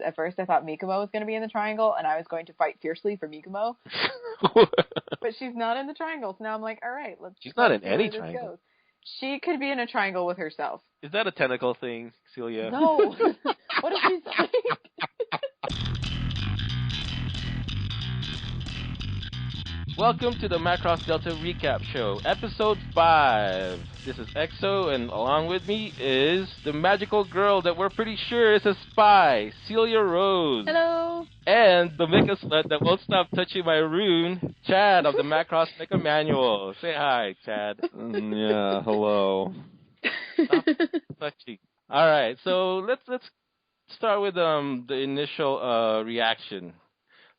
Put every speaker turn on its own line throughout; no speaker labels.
At first, I thought Mikumo was going to be in the triangle, and I was going to fight fiercely for Mikumo. But she's not in the triangle, so now I'm like, all right,
She's not in
see
any
where this
triangle.
goes. She could be in a triangle with herself.
Is that a tentacle thing, Celia?
No. What did she say?
Welcome to the Macross Delta Recap Show, Episode 5. This is EXO, and along with me is the magical girl that we're pretty sure is a spy, Celia Rose.
Hello.
And the Mecha Slut that won't stop touching my rune, Chad of the Macross Mecha Manual. Say hi, Chad.
Yeah, hello.
Stop touching. All right, so let's start with the initial reaction.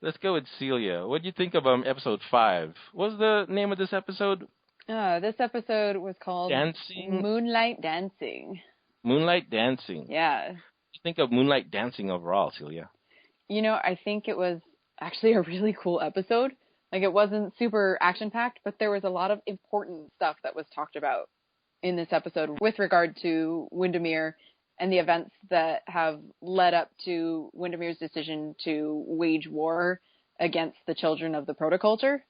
Let's go with Celia. What do you think of episode 5? What was the name of this episode?
This episode was called
Dancing?
Moonlight Dancing.
Moonlight Dancing.
Yeah.
What do you think of Moonlight Dancing overall, Celia?
You know, I think it was actually a really cool episode. Like, it wasn't super action-packed, but there was a lot of important stuff that was talked about in this episode with regard to Windermere and the events that have led up to Windermere's decision to wage war against the children of the protoculture.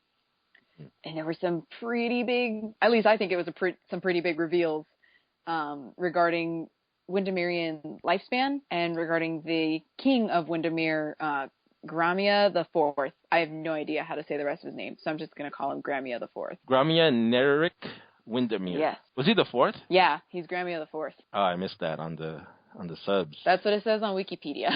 And there were some pretty big, at least I think it was some pretty big reveals regarding Windermerean lifespan and regarding the king of Windermere, Gramia the Fourth. I have no idea how to say the rest of his name, so I'm just going to call him Gramia the Fourth.
Gramia Nerik Windermere.
Yes.
Was he the fourth?
Yeah, he's Gramia the Fourth.
Oh, I missed that on the subs.
That's what it says on Wikipedia.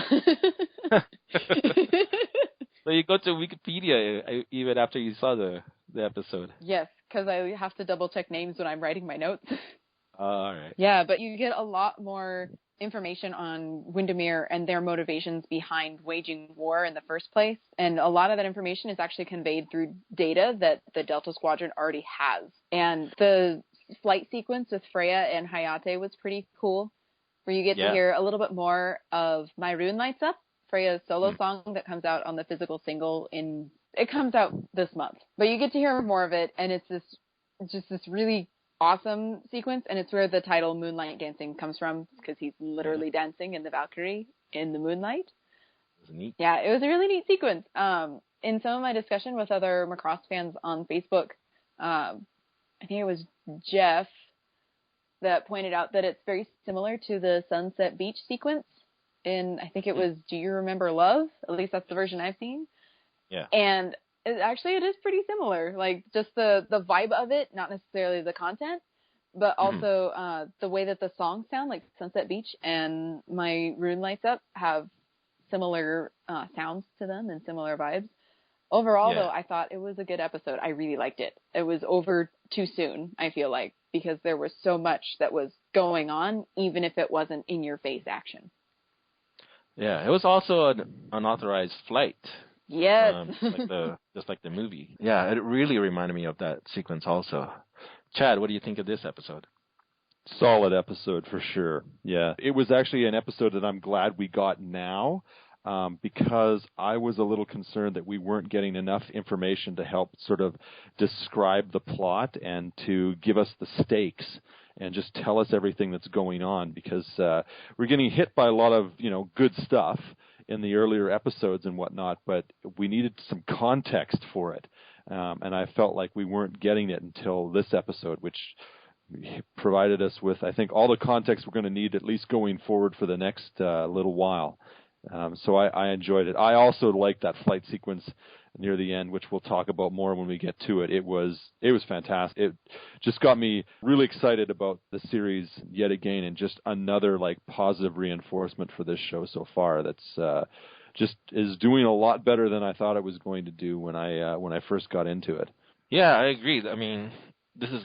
So you go to Wikipedia even after you saw the episode?
Yes, because I have to double check names when I'm writing my notes.
All right.
Yeah, but you get a lot more information on Windermere and their motivations behind waging war in the first place. And a lot of that information is actually conveyed through data that the Delta Squadron already has. And the flight sequence with Freya and Hayate was pretty cool, where you get to hear a little bit more of My Rune Lights Up, Freya's solo song that comes out on the physical single it comes out this month. But you get to hear more of it, and it's this really awesome sequence, and it's where the title Moonlight Dancing comes from, because he's literally dancing in the Valkyrie in the moonlight.
It was neat.
Yeah, it was a really neat sequence. In some of my discussion with other Macross fans on Facebook, I think it was Jeff that pointed out that it's very similar to the Sunset Beach sequence in, I think it was Do You Remember Love? At least that's the version I've seen.
Yeah.
And it is pretty similar. Like, just the vibe of it, not necessarily the content, but also the way that the songs sound, like Sunset Beach and My Rune Lights Up have similar sounds to them and similar vibes. Overall, though, I thought it was a good episode. I really liked it. It was over too soon, I feel like, because there was so much that was going on, even if it wasn't in-your-face action.
Yeah, it was also an unauthorized flight.
Yes.
Just like the movie. Yeah, it really reminded me of that sequence also. Chad, what do you think of this episode?
Solid episode for sure. Yeah, it was actually an episode that I'm glad we got now, because I was a little concerned that we weren't getting enough information to help sort of describe the plot and to give us the stakes and just tell us everything that's going on, because we're getting hit by a lot of, good stuff in the earlier episodes and whatnot, but we needed some context for it. And I felt like we weren't getting it until this episode, which provided us with, I think, all the context we're going to need, at least going forward for the next little while. So I enjoyed it. I also liked that flight sequence near the end, which we'll talk about more when we get to it. It was fantastic. It just got me really excited about the series yet again, and just another positive reinforcement for this show so far. That's just is doing a lot better than I thought it was going to do when I first got into it.
Yeah, I agree. I mean, this is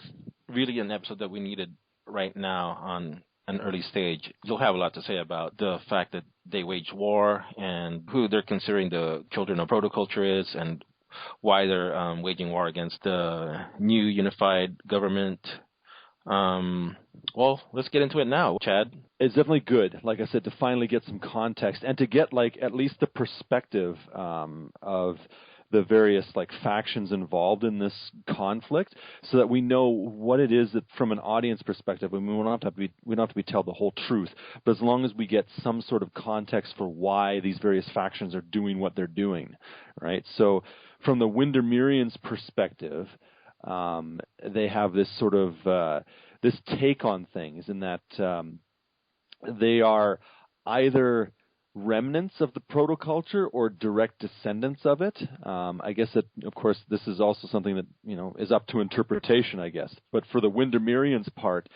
really an episode that we needed right now on an early stage. You'll have a lot to say about the fact that they wage war and who they're considering the children of protoculture is, and why they're waging war against the new unified government. Well, let's get into it now, Chad.
It's definitely good, like I said, to finally get some context and to get at least the perspective of the various like factions involved in this conflict, so that we know what it is that from an audience perspective. I mean, we don't have to be told the whole truth, but as long as we get some sort of context for why these various factions are doing what they're doing, right? So from the Windermereans' perspective, they have this sort of this take on things in that they are either remnants of the protoculture or direct descendants of it. I guess that, of course, this is also something that, is up to interpretation, I guess. But for the Windermereans' part,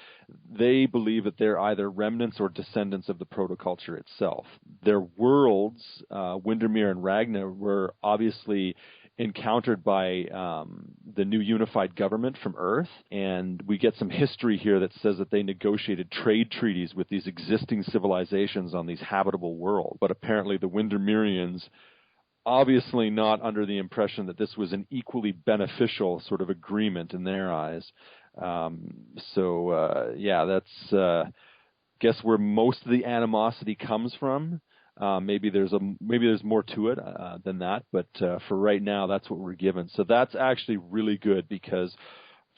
they believe that they're either remnants or descendants of the protoculture itself. Their worlds, Windermere and Ragna, were obviously encountered by the new unified government from Earth, and we get some history here that says that they negotiated trade treaties with these existing civilizations on these habitable worlds. But apparently the Windermereans, obviously not under the impression that this was an equally beneficial sort of agreement in their eyes. That's guess where most of the animosity comes from. Maybe there's more to it than that, but for right now, that's what we're given. So that's actually really good, because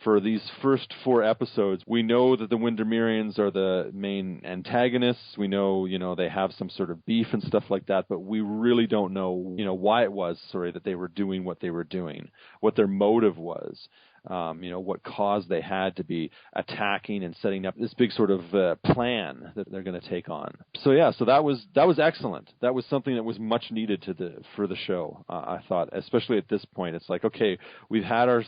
for these first 4 episodes, we know that the Windermereans are the main antagonists. We know, they have some sort of beef and stuff like that, but we really don't know, why it was, that they were doing what they were doing, what their motive was. What cause they had to be attacking and setting up this big sort of plan that they're going to take on. So that was excellent. That was something that was much needed for the show. I thought, especially at this point, it's like, okay, we've had our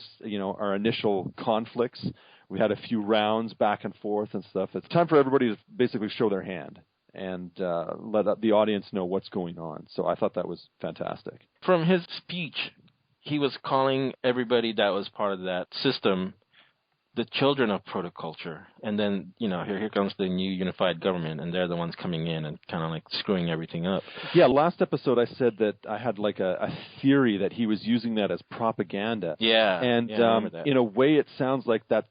initial conflicts. We had a few rounds back and forth and stuff. It's time for everybody to basically show their hand and let the audience know what's going on. So I thought that was fantastic.
From his speech, he was calling everybody that was part of that system the children of protoculture. And then, here comes the new unified government, and they're the ones coming in and kind of like screwing everything up. Yeah,
last episode I said that I had like a theory that he was using that as propaganda.
Yeah.
And
I remember that.
In a way it sounds like that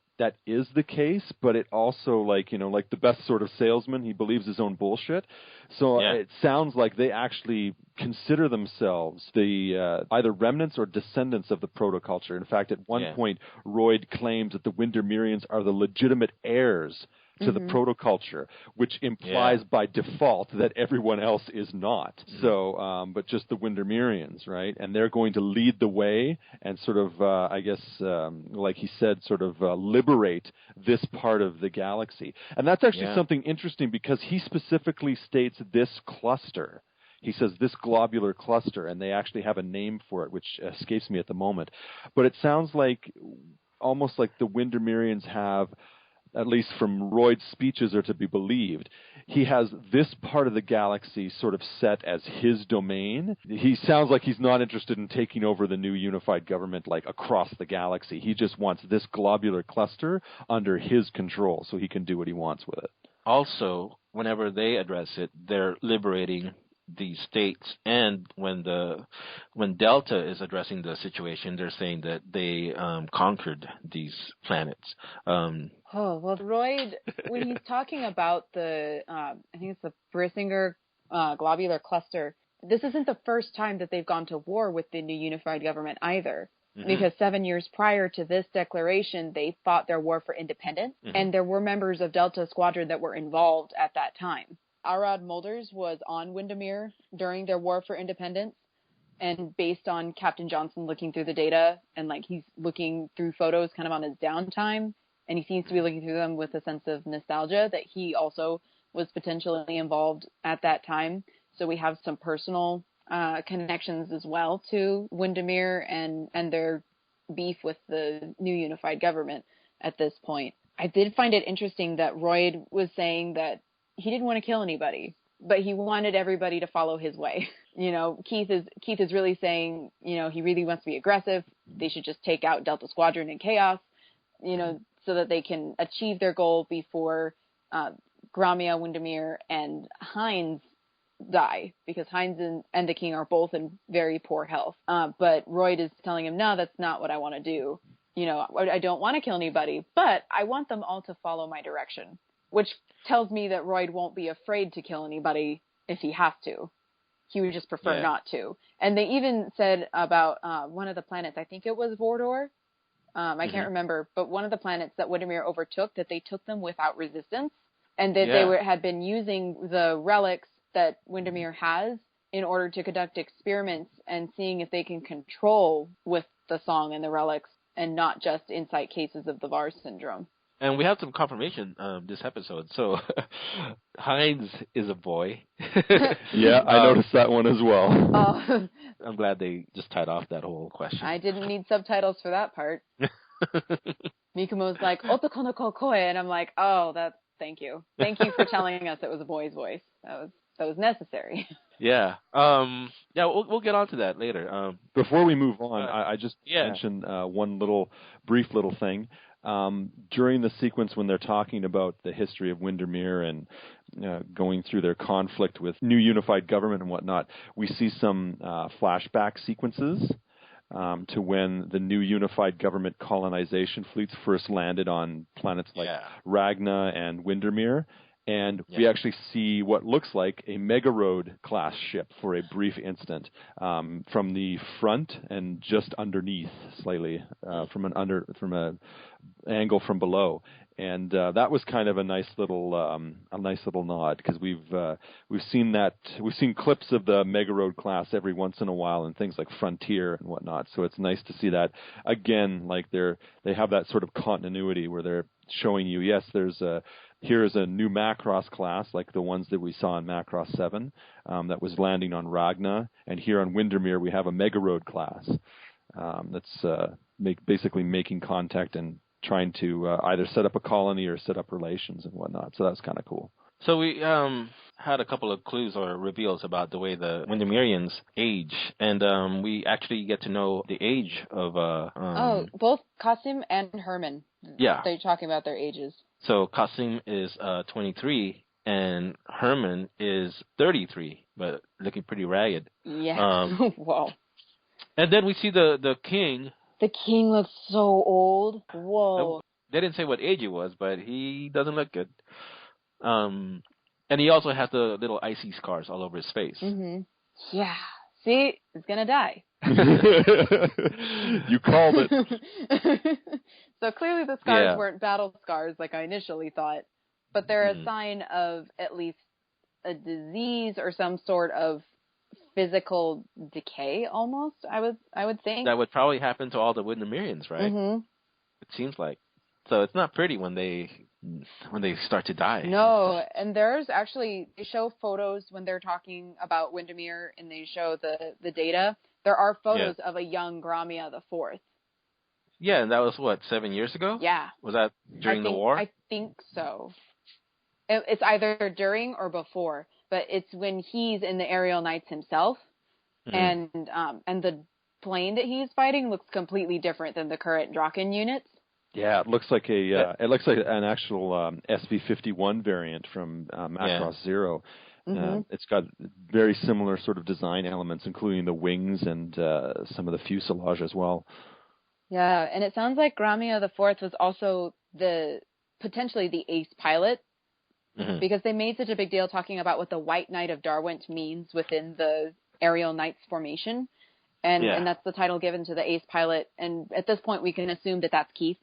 is the case, but it also like the best sort of salesman, he believes his own bullshit. So It sounds like they actually consider themselves the either remnants or descendants of the protoculture. In fact, at one point, Royd claims that the Windermereans are the legitimate heirs to the protoculture, which implies by default that everyone else is not. So, but just the Windermereans, right? And they're going to lead the way and sort of, like he said, sort of liberate this part of the galaxy. And that's actually something interesting, because he specifically states this cluster. He says this globular cluster, and they actually have a name for it, which escapes me at the moment. But it sounds like almost like the Windermereans have, at least from Royd's speeches are to be believed, he has this part of the galaxy sort of set as his domain. He sounds like he's not interested in taking over the new unified government like across the galaxy. He just wants this globular cluster under his control so he can do what he wants with it.
Also, whenever they address it, they're liberating the states, and when Delta is addressing the situation, they're saying that they conquered these planets.
Royd, when he's talking about the, I think it's the Brissinger globular cluster, this isn't the first time that they've gone to war with the new unified government either. Because 7 years prior to this declaration, they fought their war for independence, and there were members of Delta Squadron that were involved at that time. Arad Mulders was on Windermere during their war for independence, and based on Captain Johnson looking through the data, and like he's looking through photos kind of on his downtime, and he seems to be looking through them with a sense of nostalgia that he also was potentially involved at that time. So we have some personal connections as well to Windermere and their beef with the new unified government at this point. I did find it interesting that Royd was saying that he didn't want to kill anybody, but he wanted everybody to follow his way. Keith is really saying, he really wants to be aggressive. They should just take out Delta Squadron and Chaos, so that they can achieve their goal before Gromia, Windermere, and Hines die, because Hines and the King are both in very poor health. But Royd is telling him, no, that's not what I want to do. I don't want to kill anybody, but I want them all to follow my direction, which tells me that Royd won't be afraid to kill anybody if he has to. he would just prefer not to. And they even said about one of the planets, I think it was Vordor, I can't remember, but one of the planets that Windermere overtook, that they took them without resistance, and that they had been using the relics that Windermere has in order to conduct experiments and seeing if they can control with the song and the relics and not just incite cases of the VAR syndrome.
And we have some confirmation this episode. So Heinz is a boy.
Yeah, I noticed that one as well.
Oh.
I'm glad they just tied off that whole question.
I didn't need subtitles for that part. Mikumo's like, Otoko no koe, and I'm like, oh, thank you. Thank you for telling us it was a boy's voice. That was necessary.
Yeah. We'll get on to that later.
Before we move on, I just mentioned one brief little thing. During the sequence when they're talking about the history of Windermere and going through their conflict with new unified government and whatnot, we see some flashback sequences to when the new unified government colonization fleets first landed on planets like Ragna and Windermere. And we actually see what looks like a Megaroad class ship for a brief instant from the front and just underneath slightly from a angle from below. And that was kind of a nice little nod, because we've seen clips of the Megaroad class every once in a while in things like Frontier and whatnot. So it's nice to see that again, like they have that sort of continuity where they're showing you, yes, here's a new Macross class, like the ones that we saw in Macross 7, that was landing on Ragna. And here on Windermere, we have a Megaroad class that's basically making contact and trying to either set up a colony or set up relations and whatnot. So that's kind of cool.
So we had a couple of clues or reveals about the way the Windermerians age. And we actually get to know the age of...
both Kasim and Herman.
Yeah.
They're talking about their ages.
So Kasim is 23 and Herman is 33, but looking pretty ragged.
Yeah. Wow.
And then we see the king.
The king looks so old. Whoa.
They didn't say what age he was, but he doesn't look good. And he also has the little icy scars all over his face.
Mm-hmm. Yeah. See, he's going to die.
You called it.
So clearly the scars weren't battle scars like I initially thought, but they're a sign of at least a disease or some sort of physical decay almost, I would think. That
would probably happen to all the Windermerians, right?
Mm-hmm.
It seems like. So it's not pretty when they start to die.
No, and there's actually, they show photos when they're talking about Windermere and they show the data. There are photos of a young Gromia the Fourth.
Yeah, and that was, 7 years ago?
Yeah.
Was that during the war?
I think so. It's either during or before, but it's when he's in the Aerial Knights himself, and the plane that he's fighting looks completely different than the current Draken units.
Yeah, it looks like an actual SV-51 variant from Macross Zero. Mm-hmm. It's got very similar sort of design elements, including the wings and some of the fuselage as well.
Yeah, and it sounds like Gromia the Fourth was also potentially the ace pilot, because they made such a big deal talking about what the White Knight of Darwent means within the Aerial Knights formation, and that's the title given to the ace pilot. And at this point, we can assume that that's Keith,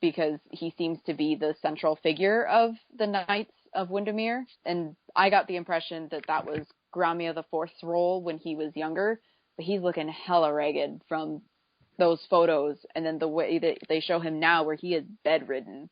because he seems to be the central figure of the Knights of Windermere. And I got the impression that was Gromia the Fourth's role when he was younger, but he's looking hella ragged from those photos, and then the way that they show him now where he is bedridden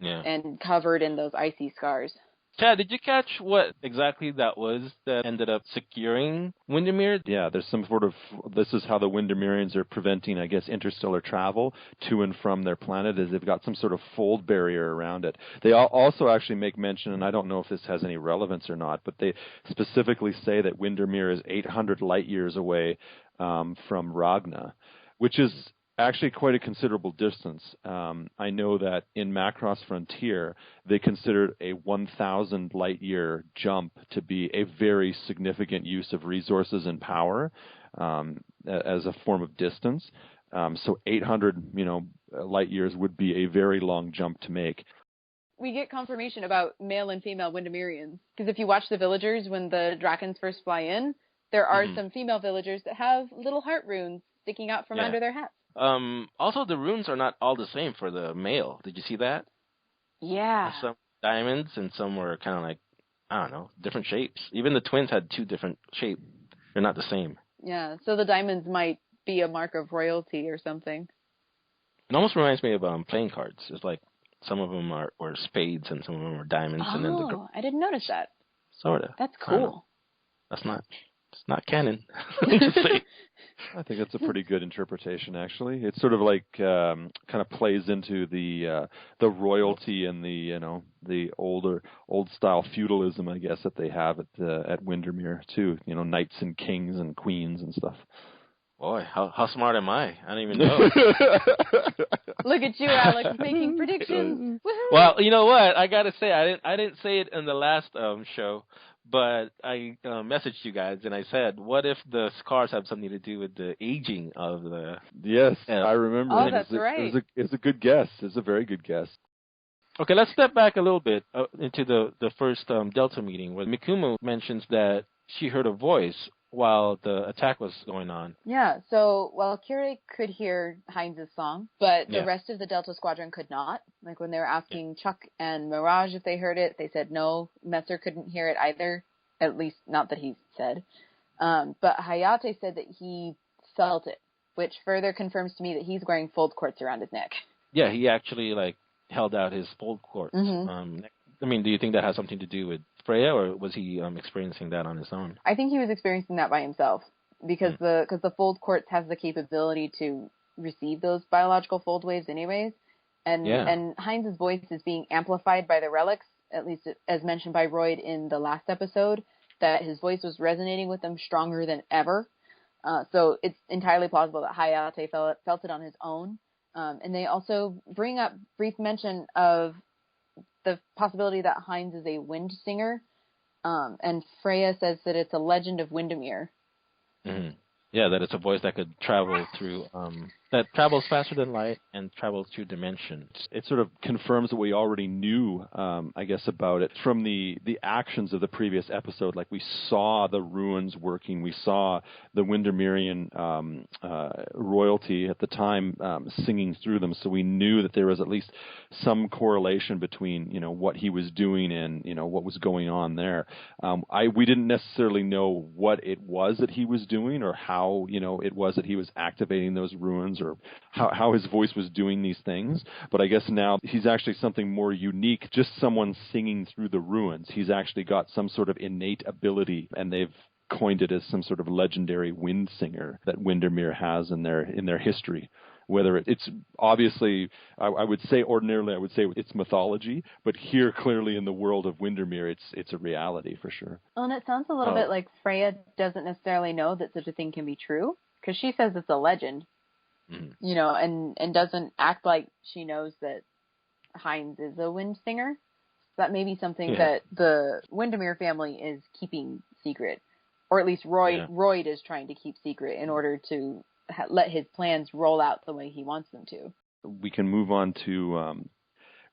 and covered in those icy scars.
Chad, did you catch what exactly that was that ended up securing Windermere?
Yeah, there's some sort of, this is how the Windermerians are preventing, I guess, interstellar travel to and from their planet, is they've got some sort of fold barrier around it. They also actually make mention, and I don't know if this has any relevance or not, but they specifically say that Windermere is 800 light years away from Ragna, which is actually quite a considerable distance. I know that in Macross Frontier, they considered a 1,000 light year jump to be a very significant use of resources and power as a form of distance. So 800, light years would be a very long jump to make.
we get confirmation about male and female Windermerians. Because if you watch the villagers when the Drakons first fly in, there are some female villagers that have little heart runes sticking out from under their hats.
Also, the runes are not all the same for the male. Did you see that?
Yeah.
Some diamonds and some were kind of like, I don't know, different shapes. Even the twins had 2 different shapes. They're not the same.
Yeah, so the diamonds might be a mark of royalty or something.
It almost reminds me of playing cards. It's like some of them were spades and some of them were diamonds.
Oh,
and then
I didn't notice that.
Sort of.
That's cool.
It's not canon.
I think that's a pretty good interpretation, actually. It's sort of like kind of plays into the royalty and the old style feudalism, I guess, that they have at Windermere too. Knights and kings and queens and stuff.
Boy, how smart am I? I don't even know.
Look at you, Alex, making predictions. Woo-hoo.
Well, you know what? I gotta say, I didn't say it in the last show, but I messaged you guys and I said, "What if the scars have something to do with the aging of the?"
Yes, I remember.
Oh, that's right.
It's a good guess. It's a very good guess.
Okay, let's step back a little bit into the first Delta meeting where Mikumu mentions that she heard a voice while the attack was going on.
Yeah, so Valkyrie could hear Heinz's song, but the rest of the Delta Squadron could not. Like when they were asking Chuck and Mirage if they heard it, they said no. Messer couldn't hear it either, at least not that he said. But Hayate said that he felt it, which further confirms to me that he's wearing fold quartz around his neck.
Yeah, he actually held out his fold quartz.
Mm-hmm.
I mean, do you think that has something to do with Freya, or was he experiencing that on his own?
I think he was experiencing that by himself because the fold quartz has the capability to receive those biological fold waves anyways. And Heinz's voice is being amplified by the relics, at least as mentioned by Royd in the last episode, that his voice was resonating with them stronger than ever. So it's entirely plausible that Hayate felt it on his own. And they also bring up brief mention of the possibility that Heinz is a wind singer, and Freya says that it's a legend of Windermere.
Mm-hmm. Yeah, that it's a voice that could travel through, that travels faster than light and travels through dimensions.
It sort of confirms what we already knew, I guess, about it from the actions of the previous episode. Like we saw the ruins working, we saw the Windermerian royalty at the time singing through them, so we knew that there was at least some correlation between what he was doing and what was going on there. We didn't necessarily know what it was that he was doing or how it was that he was activating those ruins or how his voice was doing these things. But I guess now he's actually something more unique, just someone singing through the ruins. He's actually got some sort of innate ability, and they've coined it as some sort of legendary wind singer that Windermere has in their history. Whether it's obviously, I would say ordinarily, I would say it's mythology, but here clearly in the world of Windermere, it's a reality for sure.
Well, and it sounds a little bit like Freya doesn't necessarily know that such a thing can be true, because she says it's a legend, and doesn't act like she knows that Heinz is a wind singer. So that may be something that the Windermere family is keeping secret, or at least Royd is trying to keep secret in order to let his plans roll out the way he wants them to.
We can move on to,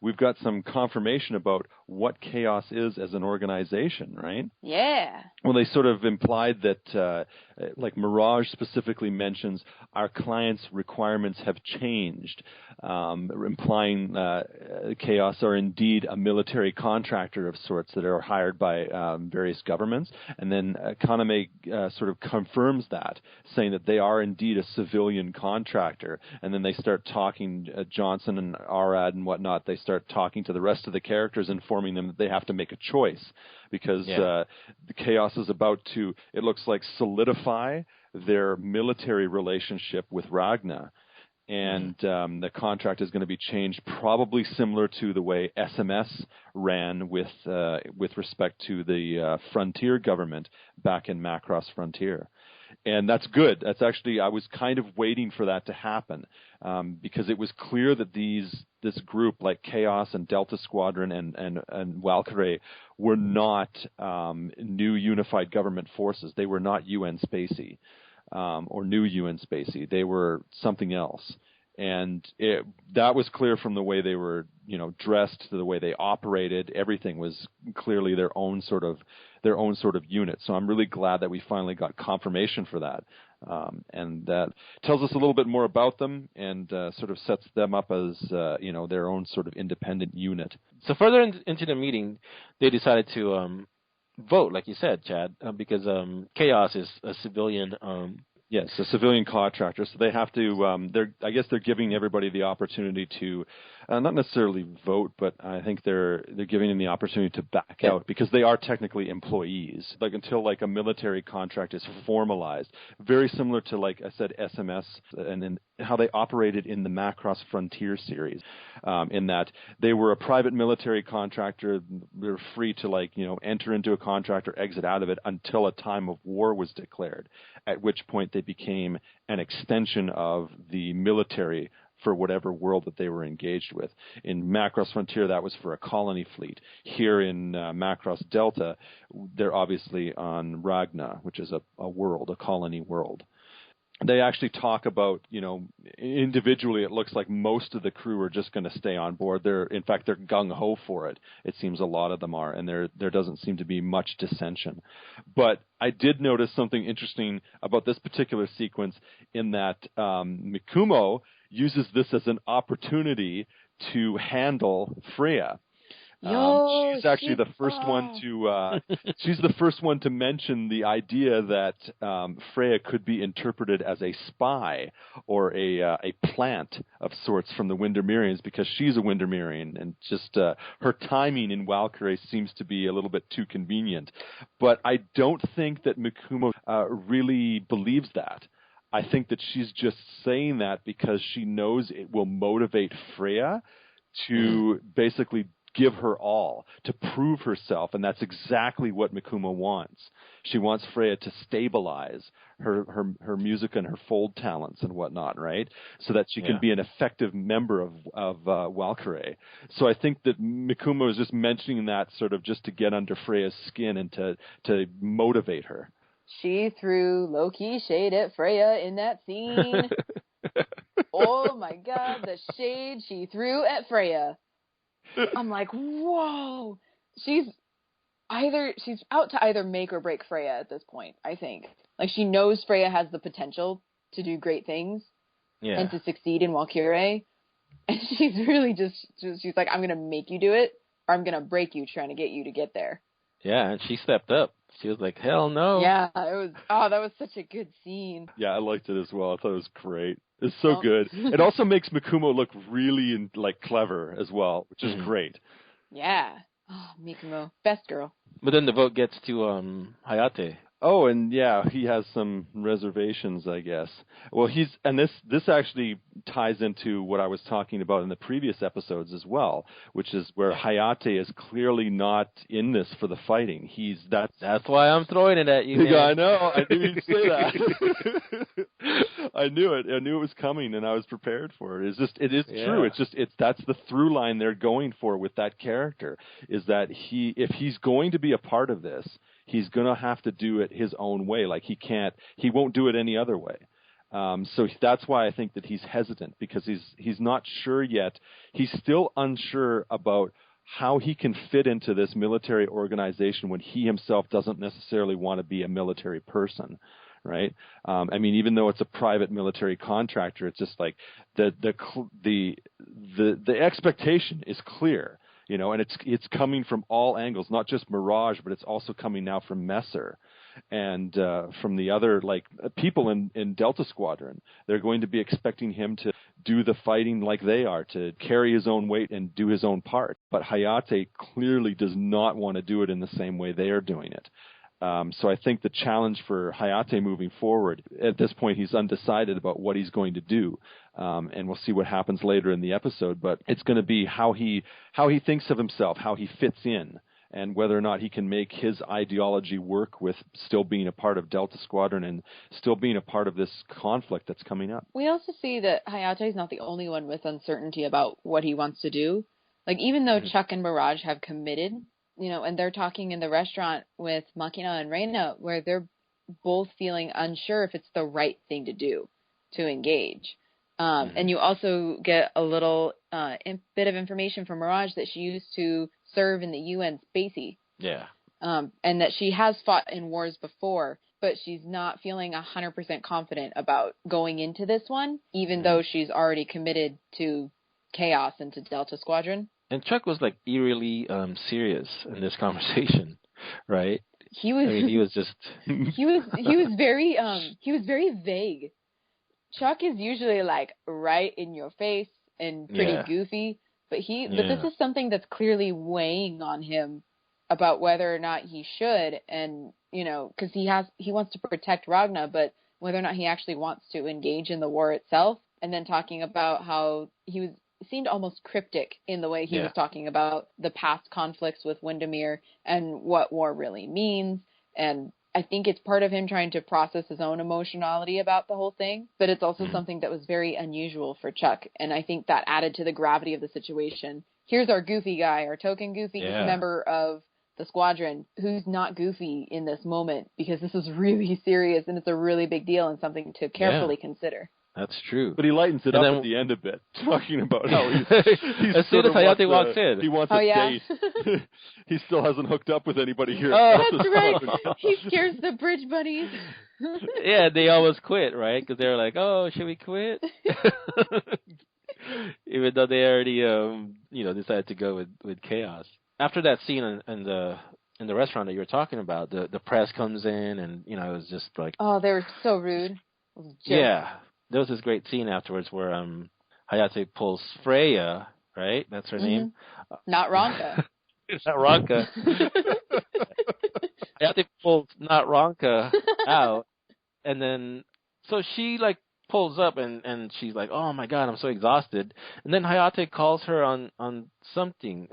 we've got some confirmation about what Chaos is as an organization, right?
Yeah.
Well, they sort of implied that, like Mirage specifically mentions, our clients' requirements have changed, implying Chaos are indeed a military contractor of sorts that are hired by various governments. And then Kaname sort of confirms that, saying that they are indeed a civilian contractor. And then they start talking, Johnson and Arad and whatnot, they start talking to the rest of the characters, informing them that they have to make a choice because the Chaos is about to, it looks like, solidify their military relationship with Ragna. And the contract is going to be changed, probably similar to the way SMS ran with respect to the Frontier government back in Macross Frontier. And that's good. That's actually, I was kind of waiting for that to happen because it was clear that this group, like Chaos and Delta Squadron and Valkyrie, were not new unified government forces. They were not UN Spacey or new UN Spacey. They were something else. And that was clear from the way they were, dressed, to the way they operated. Everything was clearly their own sort of unit. So I'm really glad that we finally got confirmation for that. And that tells us a little bit more about them and sort of sets them up as, their own sort of independent unit.
So further into the meeting, they decided to vote, like you said, Chad, because Chaos is a civilian.
Yes, a civilian contractor. So they have to. I guess they're giving everybody the opportunity to, not necessarily vote, but I think they're giving them the opportunity to back out because they are technically employees. Like until a military contract is formalized, very similar to like I said, SMS, and then how they operated in the Macross Frontier series, in that they were a private military contractor. They were free to enter into a contract or exit out of it until a time of war was declared, at which point they became an extension of the military for whatever world that they were engaged with. In Macross Frontier, that was for a colony fleet. Here in Macross Delta, they're obviously on Ragna, which is a world, a colony world. They actually talk about, individually it looks like most of the crew are just going to stay on board. They're gung-ho for it. It seems a lot of them are, and there doesn't seem to be much dissension. But I did notice something interesting about this particular sequence in that Mikumo uses this as an opportunity to handle Freya. She's actually the first one to. She's the first one to mention the idea that Freya could be interpreted as a spy or a plant of sorts from the Windermerians, because she's a Windermerian, and just her timing in Valkyrie seems to be a little bit too convenient. But I don't think that Mikumo really believes that. I think that she's just saying that because she knows it will motivate Freya to basically give her all, to prove herself, and that's exactly what Mikumo wants. She wants Freya to stabilize her music and her fold talents and whatnot, right? So that she can be an effective member of Valkyrie. So I think that Mikumo is just mentioning that sort of just to get under Freya's skin and to motivate her.
She threw low-key shade at Freya in that scene. Oh my god, the shade she threw at Freya. I'm like, whoa. She's out to either make or break Freya at this point, I think. Like, she knows Freya has the potential to do great things and to succeed in Valkyrie. And she's really she's like, I'm going to make you do it, or I'm going to break you trying to get you to get there.
Yeah, and she stepped up. She was like, hell no.
Yeah, that was such a good scene.
Yeah, I liked it as well. I thought it was great. It's so good. It also makes Mikumo look really clever as well, which is great.
Yeah. Oh, Mikumo, best girl.
But then the vote gets to Hayate.
Oh, and he has some reservations, I guess. Well, this actually ties into what I was talking about in the previous episodes as well, which is where Hayate is clearly not in this for the fighting. That's
why I'm throwing it at you.
Yeah, I know. I knew you'd say that. I knew it. I knew it was coming, and I was prepared for it. It is true. That's the through line they're going for with that character, is that if he's going to be a part of this, he's going to have to do it his own way. Like, he won't do it any other way. So that's why I think that he's hesitant, because he's not sure yet. He's still unsure about how he can fit into this military organization when he himself doesn't necessarily want to be a military person, right? I mean, even though it's a private military contractor, it's just like the expectation is clear. And it's coming from all angles, not just Mirage, but it's also coming now from Messer and from the other people in Delta Squadron. They're going to be expecting him to do the fighting like they are, to carry his own weight and do his own part. But Hayate clearly does not want to do it in the same way they are doing it. So I think the challenge for Hayate moving forward, at this point he's undecided about what he's going to do, and we'll see what happens later in the episode, but it's going to be how he thinks of himself, how he fits in, and whether or not he can make his ideology work with still being a part of Delta Squadron and still being a part of this conflict that's coming up.
We also see that Hayate is not the only one with uncertainty about what he wants to do. Like, even though Chuck and Mirage have committed, and they're talking in the restaurant with Makina and Reina, where they're both feeling unsure if it's the right thing to do to engage. And you also get a little bit of information from Mirage that she used to serve in the UN Spacey.
Yeah.
And that she has fought in wars before, but she's not feeling 100% confident about going into this one, even though she's already committed to Chaos and to Delta Squadron.
And Chuck was like eerily serious in this conversation, right?
He was.
I mean, he was just.
he was very vague. Chuck is usually like right in your face and pretty goofy, but this is something that's clearly weighing on him about whether or not he should, and because he wants to protect Ragna, but whether or not he actually wants to engage in the war itself. And then talking about how he seemed almost cryptic in the way he was talking about the past conflicts with Windermere and what war really means. And I think it's part of him trying to process his own emotionality about the whole thing, but it's also something that was very unusual for Chuck. And I think that added to the gravity of the situation. Here's our goofy guy, our token goofy member of the squadron who's not goofy in this moment, because this is really serious and it's a really big deal and something to carefully consider.
That's true.
But he lightens it up at the end a bit, talking about how he's
as soon as Hayate walks in.
He wants a date. He still hasn't hooked up with anybody here.
That's right. He scares the bridge buddies.
Yeah, they always quit, right? Because they're like, oh, should we quit? Even though they already, decided to go with Chaos. After that scene in the restaurant that you were talking about, the press comes in and, it was just like...
Oh, they were so rude.
Yeah. There was this great scene afterwards where Hayate pulls Freya, right? That's her name.
Not Ronka.
Not Ronka. Hayate pulls not Ronka out, and then so she like pulls up and she's like, "Oh my god, I'm so exhausted." And then Hayate calls her on something.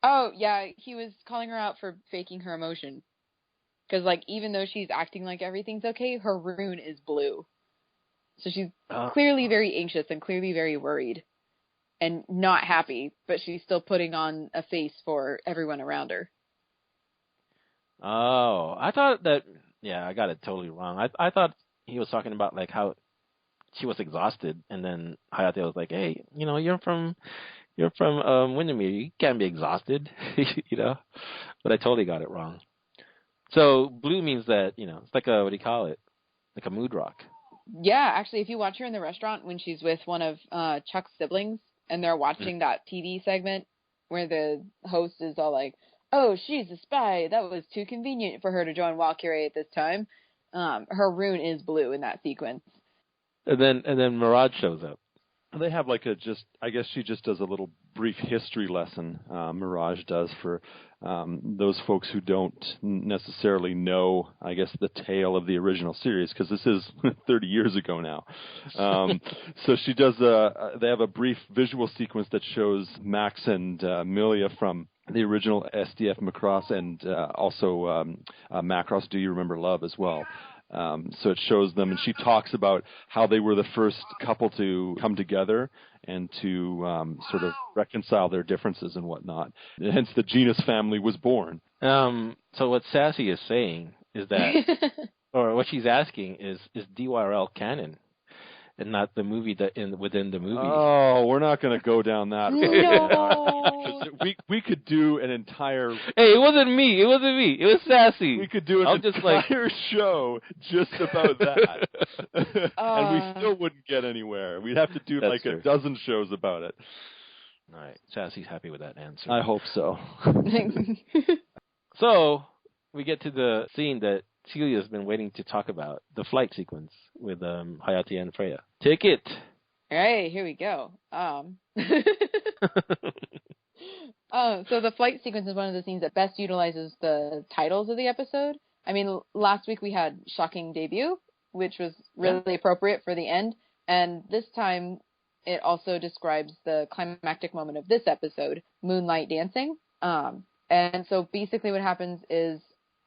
Oh yeah, he was calling her out for faking her emotion, because like even though she's acting like everything's okay, her rune is blue. So she's clearly very anxious and clearly very worried and not happy, but she's still putting on a face for everyone around her.
Oh, I thought that, I got it totally wrong. I thought he was talking about like how she was exhausted, and then Hayate was like, hey, you're from Windermere, you can't be exhausted, but I totally got it wrong. So blue means that, it's like a, what do you call it? Like a mood rock.
Yeah, actually, if you watch her in the restaurant when she's with one of Chuck's siblings and they're watching that TV segment where the host is all like, oh, she's a spy. That was too convenient for her to join Valkyrie at this time. Her rune is blue in that sequence.
And then Mirage shows up.
They have like I guess she just does a little brief history lesson, Mirage does, for those folks who don't necessarily know, I guess, the tale of the original series, because this is 30 years ago now. So she does, they have a brief visual sequence that shows Max and Celia from the original SDF Macross and also Macross Do You Remember Love as well. So it shows them, and she talks about how they were the first couple to come together and to sort of reconcile their differences and whatnot. And hence the Genus family was born.
So what Sassy is saying is that, or what she's asking is DYRL canon and not the movie within the movie?
Oh, we're not going to go down that road.
No.
we could do an entire...
Hey, it wasn't me. It was Sassy.
We could do an entire show just about that. And we still wouldn't get anywhere. We'd have to do like a dozen shows about it.
All right. Sassy's happy with that answer.
I hope so.
So, we get to the scene that Celia's been waiting to talk about, the flight sequence with Hayate and Freya. Take it.
All right, here we go. So the flight sequence is one of the scenes that best utilizes the titles of the episode. I mean, last week we had Shocking Debut, which was really appropriate for the end. And this time it also describes the climactic moment of this episode, Moonlight Dancing. And so basically what happens is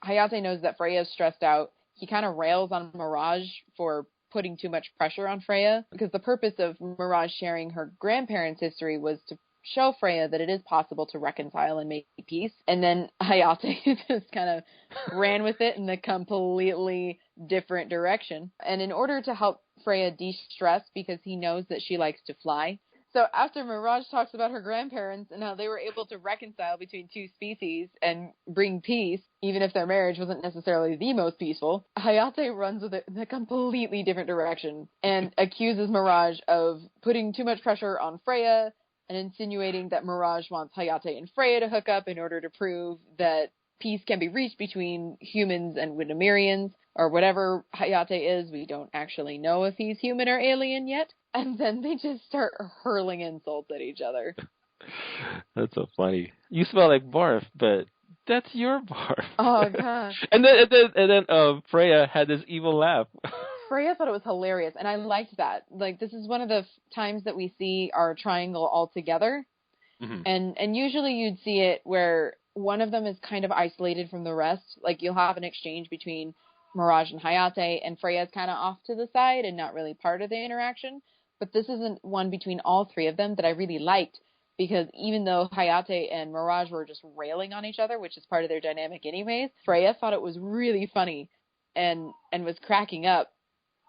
Hayate knows that Freya's stressed out. He kind of rails on Mirage for putting too much pressure on Freya, because the purpose of Mirage sharing her grandparents' history was to show Freya that it is possible to reconcile and make peace. And then Hayate just kind of ran with it in a completely different direction. And in order to help Freya de-stress because he knows that she likes to fly. So after Mirage talks about her grandparents and how they were able to reconcile between two species and bring peace, even if their marriage wasn't necessarily the most peaceful, Hayate runs with it in a completely different direction and accuses Mirage of putting too much pressure on Freya and insinuating that Mirage wants Hayate and Freya to hook up in order to prove that peace can be reached between humans and Winnemerians, or whatever Hayate is. We don't actually know if he's human or alien yet. And then they just start hurling insults at each other.
That's so funny. You smell like barf, but that's your barf.
Oh, gosh.
and then Freya had this evil laugh.
Freya thought it was hilarious, and I liked that. Like, this is one of the times that we see our triangle all together. Mm-hmm. And usually you'd see it where one of them is kind of isolated from the rest. Like, you'll have an exchange between Mirage and Hayate, and Freya's kind of off to the side and not really part of the interaction. But this isn't one between all three of them that I really liked, because even though Hayate and Mirage were just railing on each other, which is part of their dynamic anyways, Freya thought it was really funny and was cracking up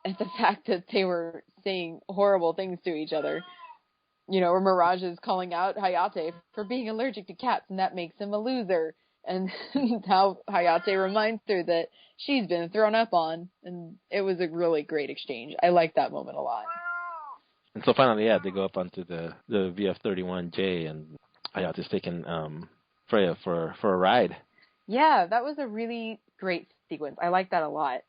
at the fact that they were saying horrible things to each other. You know, where Mirage is calling out Hayate for being allergic to cats, and that makes him a loser. And how Hayate reminds her that she's been thrown up on. And it was a really great exchange. I liked that moment a lot.
And so finally, yeah, they go up onto the VF-31J, and Hayate's taking Freya for a ride.
Yeah, that was a really great sequence. I like that a lot.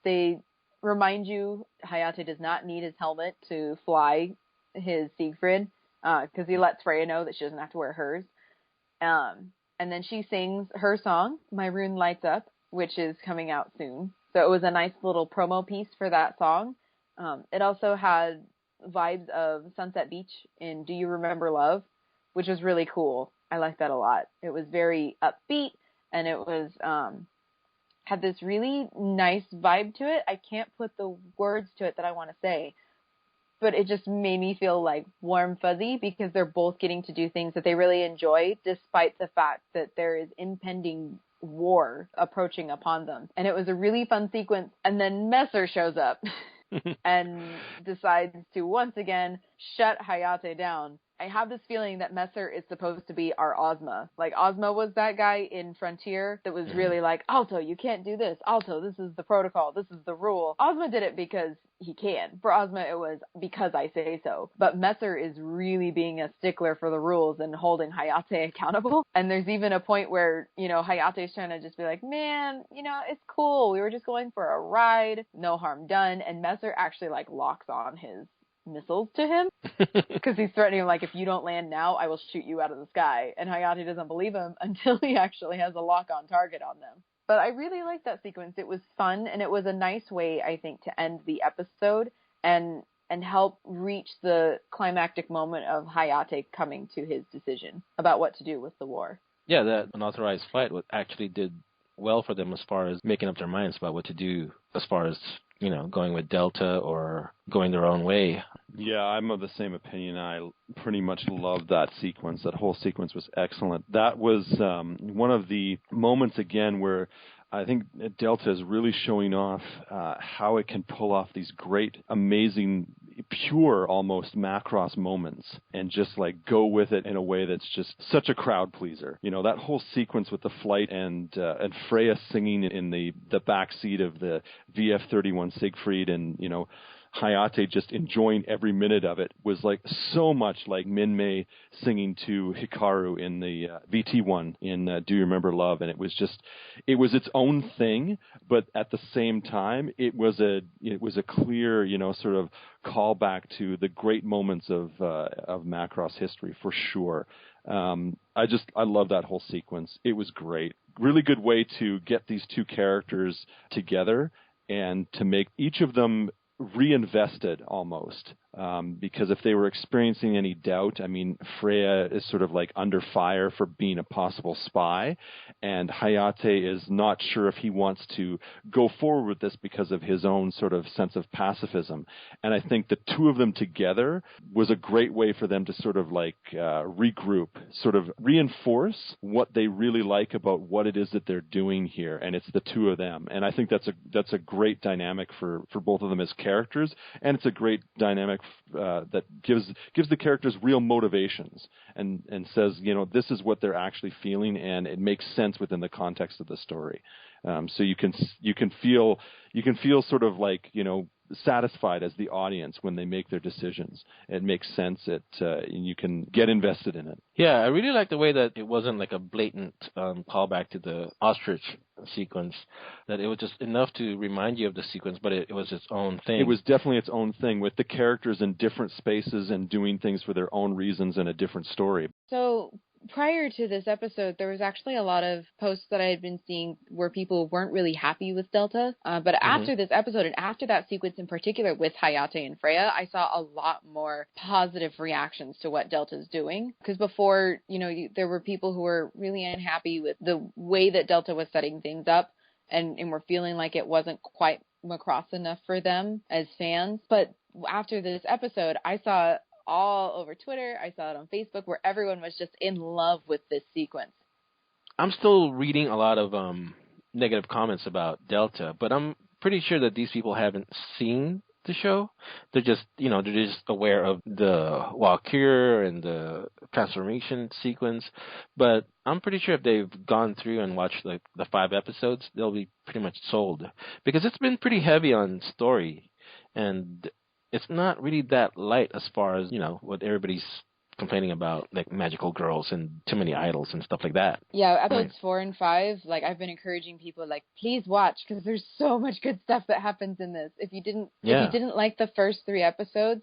They remind you Hayate does not need his helmet to fly his Siegfried, because he lets Freya know that she doesn't have to wear hers. And then she sings her song, My Rune Lights Up, which is coming out soon. So it was a nice little promo piece for that song. It also had vibes of Sunset Beach in Do You Remember Love, which was really cool. I liked that a lot. It was very upbeat, and it was had this really nice vibe to it. I can't put the words to it that I want to say, but it just made me feel like warm fuzzy, because they're both getting to do things that they really enjoy, despite the fact that there is impending war approaching upon them. And it was a really fun sequence. And then Messer shows up and decides to once again shut Hayate down. I have this feeling that Messer is supposed to be our Ozma. Like, Ozma was that guy in Frontier that was really like, Alto, you can't do this. Alto, this is the protocol. This is the rule. Ozma did it because he can. For Ozma, it was because I say so. But Messer is really being a stickler for the rules and holding Hayate accountable. And there's even a point where, you know, Hayate's trying to just be like, man, you know, it's cool. We were just going for a ride. No harm done. And Messer actually, like, locks on his missiles to him, because he's threatening him, like, if you don't land now, I will shoot you out of the sky. And Hayate doesn't believe him until he actually has a lock-on target on them. But I really liked that sequence. It was fun, and it was a nice way, I think, to end the episode and help reach the climactic moment of Hayate coming to his decision about what to do with the war.
Yeah, that unauthorized flight actually did well for them as far as making up their minds about what to do, as far as, you know, going with Delta or going their own way.
Yeah, I'm of the same opinion. I pretty much loved that sequence. That whole sequence was excellent. That was one of the moments, again, where I think Delta is really showing off how it can pull off these great, amazing, pure, almost Macross moments, and just like go with it in a way that's just such a crowd pleaser. You know, that whole sequence with the flight and Freya singing in the back seat of the VF-31 Siegfried, and, you know, Hayate just enjoying every minute of it, was like so much like Minmay singing to Hikaru in the VT1 in Do You Remember Love, and it was its own thing, but at the same time it was a clear, you know, sort of callback to the great moments of Macross history for sure. I love that whole sequence. It was great. Really good way to get these two characters together and to make each of them reinvested almost because if they were experiencing any doubt, I mean, Freya is sort of like under fire for being a possible spy, and Hayate is not sure if he wants to go forward with this because of his own sort of sense of pacifism. And I think the two of them together was a great way for them to sort of like regroup, sort of reinforce what they really like about what it is that they're doing here, and it's the two of them. And I think that's a great dynamic for both of them as characters, and it's a great dynamic that gives the characters real motivations and says, you know, this is what they're actually feeling, and it makes sense within the context of the story. So you can feel sort of like, you know, satisfied as the audience when they make their decisions. It makes sense. And you can get invested in it.
Yeah, I really like the way that it wasn't like a blatant callback to the ostrich sequence, that it was just enough to remind you of the sequence, but it was its own thing.
It was definitely its own thing, with the characters in different spaces and doing things for their own reasons and a different story.
So prior to this episode, there was actually a lot of posts that I had been seeing where people weren't really happy with Delta. But after this episode, and after that sequence in particular with Hayate and Freya, I saw a lot more positive reactions to what Delta's doing. Because before, you know, there were people who were really unhappy with the way that Delta was setting things up and were feeling like it wasn't quite Macross enough for them as fans. But after this episode, I saw all over Twitter, I saw it on Facebook, where everyone was just in love with this sequence.
I'm still reading a lot of negative comments about Delta, but I'm pretty sure that these people haven't seen the show. They're just, you know, they're just aware of the Walkure and the transformation sequence. But I'm pretty sure if they've gone through and watched like the 5 episodes, they'll be pretty much sold, because it's been pretty heavy on story, and it's not really that light as far as, you know, what everybody's complaining about, like magical girls and too many idols and stuff like that.
Yeah, episodes 4 and 5, like, I've been encouraging people, like, please watch, because there's so much good stuff that happens in this. If you didn't like the first 3 episodes,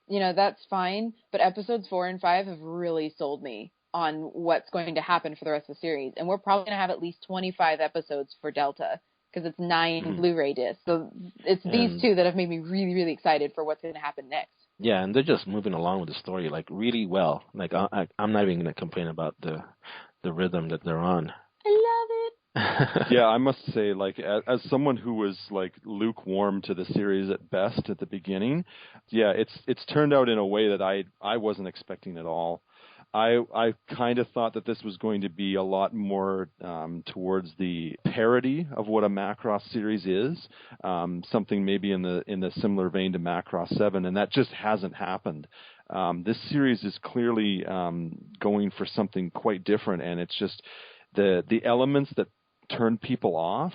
you know, that's fine. But episodes 4 and 5 have really sold me on what's going to happen for the rest of the series. And we're probably going to have at least 25 episodes for Delta, because it's 9 Blu-ray discs. So it's these 2 that have made me really, really excited for what's going to happen next.
Yeah, and they're just moving along with the story, like, really well. Like, I'm not even going to complain about the rhythm that they're on.
I love it.
Yeah, I must say, like, as someone who was, like, lukewarm to the series at best at the beginning, yeah, it's turned out in a way that I wasn't expecting at all. I kind of thought that this was going to be a lot more towards the parody of what a Macross series is, something maybe in the similar vein to Macross 7, and that just hasn't happened. This series is clearly going for something quite different, and it's just the elements that turn people off.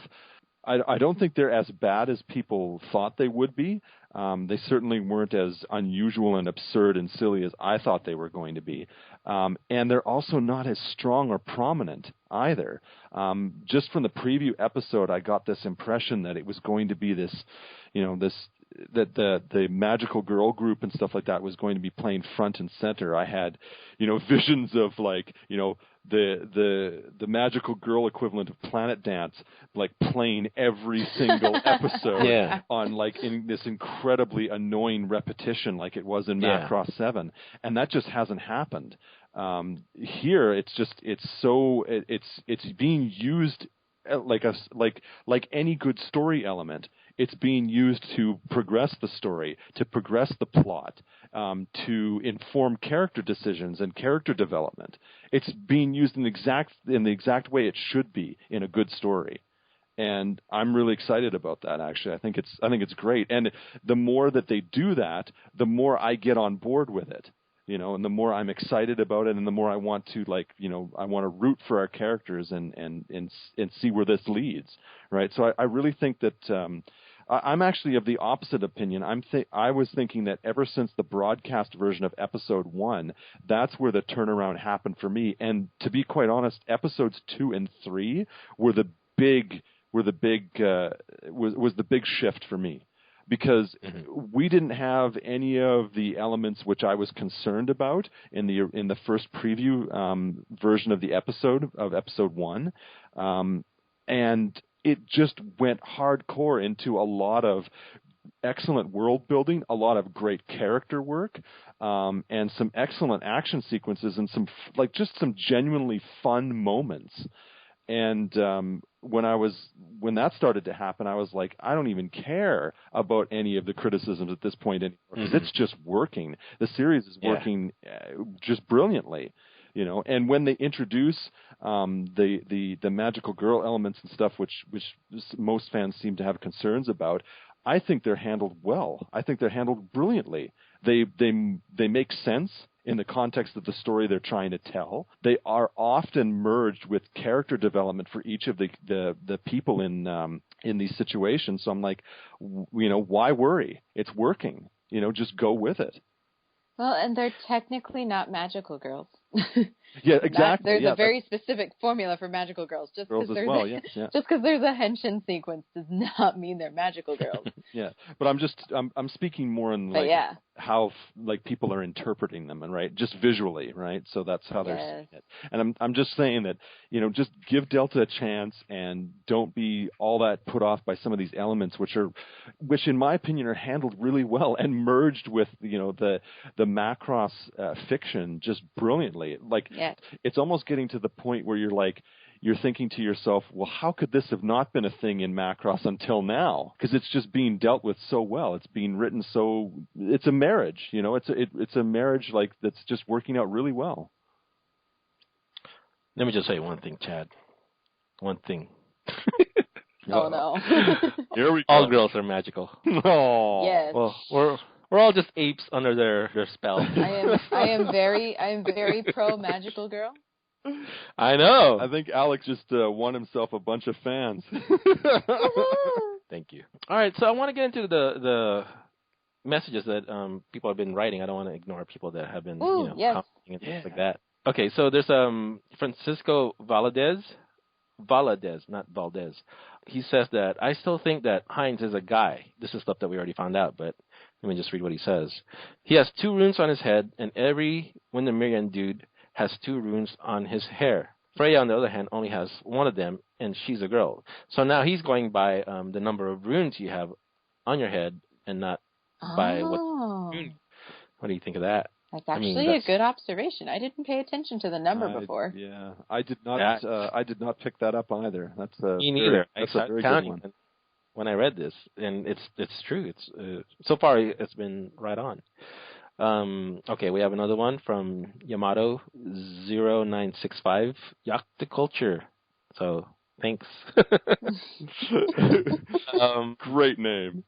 I don't think they're as bad as people thought they would be. They certainly weren't as unusual and absurd and silly as I thought they were going to be. And they're also not as strong or prominent either. Just from the preview episode, I got this impression that it was going to be this, you know, that the magical girl group and stuff like that was going to be playing front and center. I had, you know, visions of, like, you know, the magical girl equivalent of Planet Dance, like, playing every single episode on, like, in this incredibly annoying repetition like it was in Macross 7, and that just hasn't happened. Here it's being used like any good story element. It's being used to progress the story, to progress the plot, to inform character decisions and character development. It's being used in the exact way it should be in a good story. And I'm really excited about that, actually. I think it's great. And the more that they do that, the more I get on board with it. You know, and the more I'm excited about it, and the more I want to, like, you know, I want to root for our characters and see where this leads, right? So I really think that I'm actually of the opposite opinion. I was thinking that ever since the broadcast version of episode 1, that's where the turnaround happened for me. And to be quite honest, episodes 2 and 3 was the big shift for me. Because we didn't have any of the elements which I was concerned about in the first preview version of the episode 1, and it just went hardcore into a lot of excellent world building, a lot of great character work, and some excellent action sequences, and just some genuinely fun moments. And when that started to happen, I was like, I don't even care about any of the criticisms at this point anymore, because it's just working. The series is working just brilliantly. And when they introduce the magical girl elements and stuff, which most fans seem to have concerns about, I think they're handled well. I think they're handled brilliantly. They make sense in the context of the story they're trying to tell. They are often merged with character development for each of the people in these situations. So I'm like, why worry? It's working. Just go with it.
Well, and they're technically not magical girls.
Yeah, exactly.
There's a very specific formula for magical girls. Just because there's a henshin sequence does not mean they're magical girls.
Yeah, but I'm speaking more in how people are interpreting them, and right, just visually, right? So that's how they're seeing it. And I'm just saying that just give Delta a chance, and don't be all that put off by some of these elements, which in my opinion are handled really well and merged with the Macross fiction just brilliantly. It's almost getting to the point where you're thinking to yourself, well, how could this have not been a thing in Macross until now? Because it's just being dealt with so well. It's being written so. It's a marriage, It's a marriage that's just working out really well.
Let me just say one thing, Chad. One thing.
Oh no!
Here we go.
All girls are magical.
Oh
yes.
Well, we're all just apes under their spell.
I am very pro magical girl.
I know.
I think Alex just won himself a bunch of fans.
Thank you. All right, so I want to get into the messages that people have been writing. I don't want to ignore people that have been commenting and things like that. Okay, so there's Francisco Valadez, not Valdez. He says that I still think that Heinz is a guy. This is stuff that we already found out, but let me just read what he says. He has 2 runes on his head, and every Windermerian dude has 2 runes on his hair. Freya, on the other hand, only has 1 of them, and she's a girl. So now he's going by the number of runes you have on your head, and not by what rune. What do you think of that?
That's actually a good observation. I didn't pay attention to the number before.
Yeah, I did not. I did not pick that up either. That's
me neither.
That's a very good one.
When I read this, and it's true. It's so far it's been right on. Okay, we have another one from Yamato 0965 Yachticulture. So thanks.
Great name.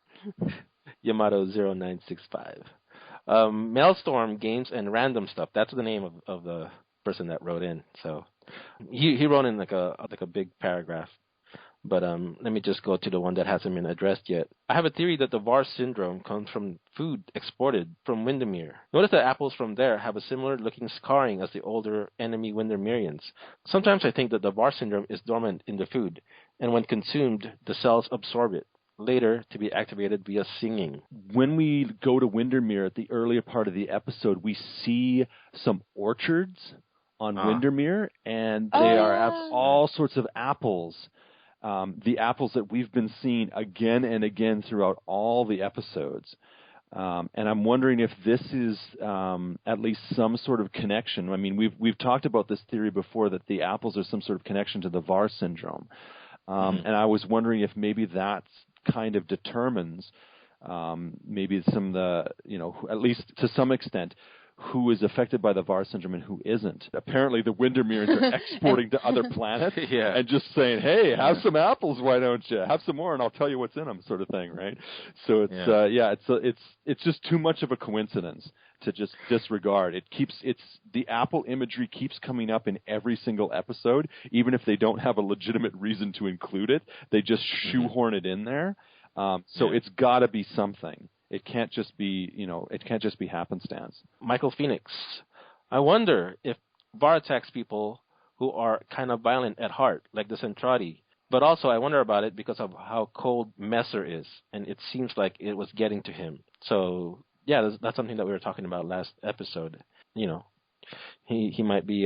Yamato 0965. Maelstrom Games and Random Stuff. That's the name of the person that wrote in. So he wrote in like a big paragraph. But let me just go to the one that hasn't been addressed yet. I have a theory that the VAR syndrome comes from food exported from Windermere. Notice that apples from there have a similar looking scarring as the older enemy Windermerians. Sometimes I think that the VAR syndrome is dormant in the food, and when consumed, the cells absorb it, later to be activated via singing.
When we go to Windermere at the earlier part of the episode, we see some orchards on Windermere, and they have all sorts of apples. The apples that we've been seeing again and again throughout all the episodes. And I'm wondering if this is at least some sort of connection. I mean, we've talked about this theory before, that the apples are some sort of connection to the VAR syndrome. And I was wondering if maybe that kind of determines maybe some of the, at least to some extent, who is affected by the VAR syndrome and who isn't. Apparently the Windermereans are exporting to other planets and just saying, hey, have some apples, why don't you? Have some more and I'll tell you what's in them, sort of thing, right? So it's just too much of a coincidence to just disregard. The apple imagery keeps coming up in every single episode, even if they don't have a legitimate reason to include it. They just shoehorn it in there. So it's got to be something. It can't just be, it can't just be happenstance.
Michael Phoenix. I wonder if VAR attacks people who are kind of violent at heart, like the Centrati. But also I wonder about it because of how cold Messer is, and it seems like it was getting to him. So, yeah, that's something that we were talking about last episode. He might be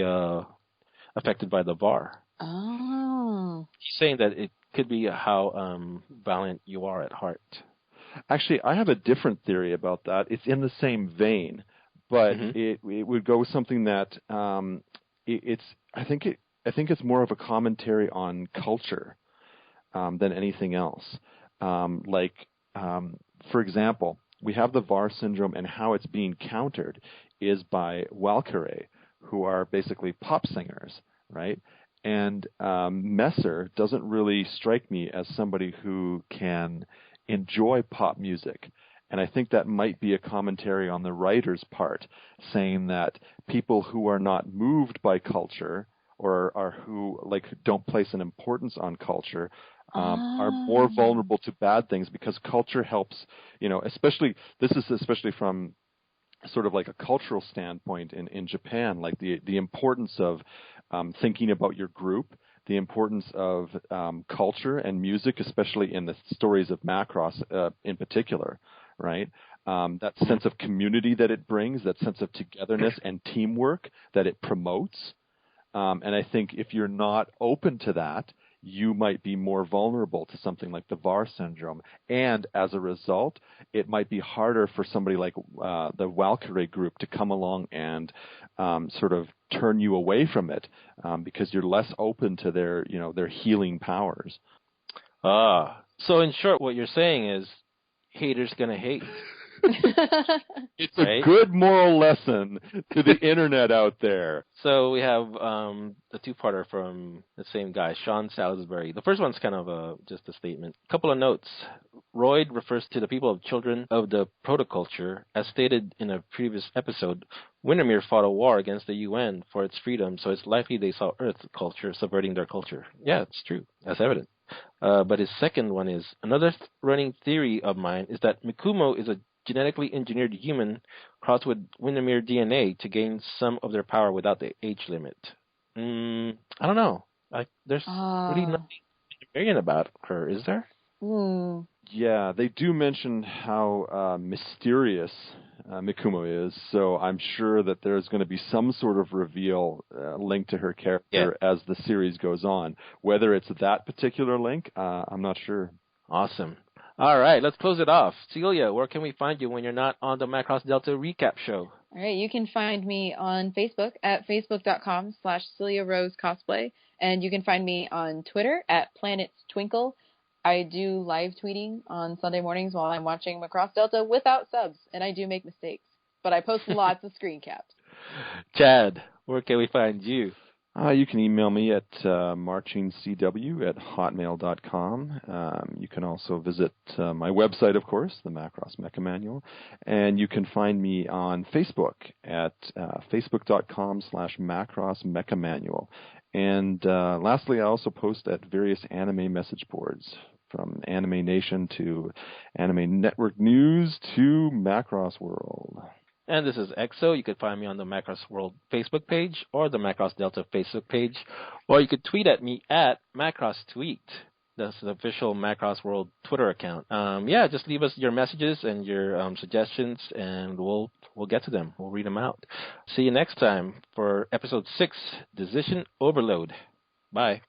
affected by the VAR.
Oh.
He's saying that it could be how violent you are at heart.
Actually, I have a different theory about that. It's in the same vein, but it would go with something that I think it's more of a commentary on culture than anything else. For example, we have the VAR syndrome, and how it's being countered is by Valkyrie, who are basically pop singers, right? And Messer doesn't really strike me as somebody who can enjoy pop music. And I think that might be a commentary on the writer's part, saying that people who are not moved by culture or who don't place an importance on culture are more vulnerable to bad things, because culture helps, especially from sort of like a cultural standpoint in Japan, like the importance of thinking about your group, the importance of culture and music, especially in the stories of Macross in particular, right? That sense of community that it brings, that sense of togetherness and teamwork that it promotes. And I think if you're not open to that, you might be more vulnerable to something like the VAR syndrome. And as a result, it might be harder for somebody like the Valkyrie group to come along and sort of turn you away from it because you're less open to their healing powers.
So in short, what you're saying is haters gonna hate.
It's a good moral lesson to the internet out there.
So we have a two-parter from the same guy, Sean Salisbury. The first one's kind of just a statement. A couple of notes. Royd refers to the people of children of the protoculture. As stated in a previous episode, Windermere fought a war against the UN for its freedom, so it's likely they saw Earth culture subverting their culture. Yeah, it's true. That's evident. But his second one is, another running theory of mine is that Mikumo is a genetically engineered human crossed with Windermere DNA to gain some of their power without the age limit. I don't know. There's really nothing Windermerian about her, is there?
Yeah, they do mention how mysterious Mikumo is, so I'm sure that there's going to be some sort of reveal linked to her character as the series goes on. Whether it's that particular link, I'm not sure.
Awesome. All right, let's close it off. Celia, where can we find you when you're not on the Macross Delta recap show?
All right, you can find me on Facebook at facebook.com/Celia Rose Cosplay, and you can find me on Twitter at Planets Twinkle. I do live tweeting on Sunday mornings while I'm watching Macross Delta without subs, and I do make mistakes, but I post lots of screen caps.
Chad, where can we find you?
You can email me at marchingcw@hotmail.com. You can also visit my website, of course, the Macross Mecha Manual. And you can find me on Facebook at facebook.com/Macross Mecha Manual. And lastly, I also post at various anime message boards, from Anime Nation to Anime Network News to Macross World.
And this is EXO. You can find me on the Macross World Facebook page or the Macross Delta Facebook page. Or you could tweet at me at Macross Tweet. That's the official Macross World Twitter account. Just leave us your messages and your suggestions, and we'll get to them. We'll read them out. See you next time for Episode 6, Decision Overload. Bye.